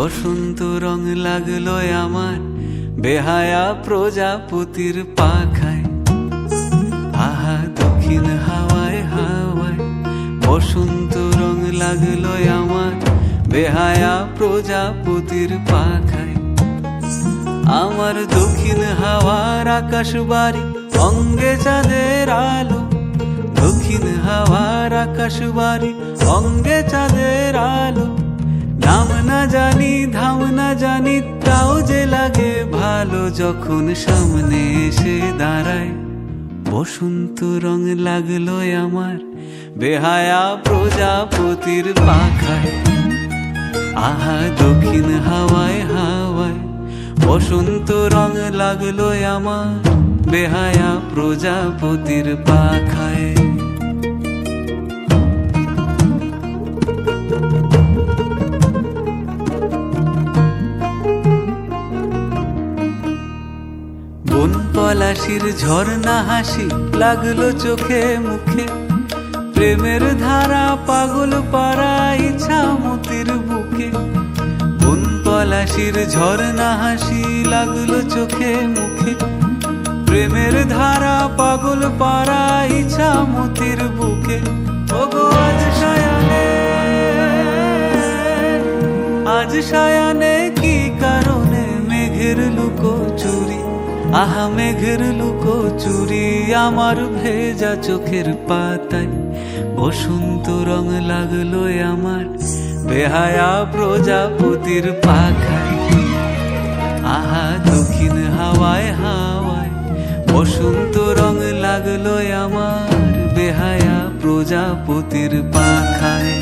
বসন্ত রং লাগলো আমার বেহায়া প্রজাপতির পাখায়। আহা দক্ষিণ হাওয়ায় হাওয়ায় বসন্ত রং লাগলো আমার বেহায়া প্রজাপতির পাখায়। আমার দক্ষিণ হাওয়ার আকাশ বাড়ি অঙ্গে চাঁদের আলো, দক্ষিণ হাওয়ার আকাশ বাড়ি অঙ্গে চাঁদের আলো। নাম না জানি ধাম না জানি তাও যে লাগে ভালো যখন সামনে এসে দাঁড়ায়। বসন্ত রং লাগলো আমার বেহায়া প্রজাপতির পাখায়। আহা দক্ষিণ হাওয়ায় হাওয়ায় বসন্ত রং লাগলো আমার বেহায়া প্রজাপতির পাখায়। বন পলাশির ঝর্ণা হাসি লাগলো চোখে মুখে, প্রেমের ধারা পাগল পাড়া ইছামতির বুকে। বন পলাশির ঝর্ণা হাসি লাগলো চোখে মুখে, প্রেমের ধারা পাগল পাড়া ইছামতির বুকে। ওগো আজ সায়ানে, আজ সায়ানে কি কারণে মেঘের লুকো চুরি, আহা মেঘের লুকো চুরি আমার ভেজা চোখের পাতায়। বসন্ত রং লাগলো আমার বেহায়া প্রজাপতির পাখায়। আহা দক্ষিণ হাওয়ায় হাওয়ায় বসন্ত রং লাগলো আমার বেহায়া প্রজাপতির পাখায়।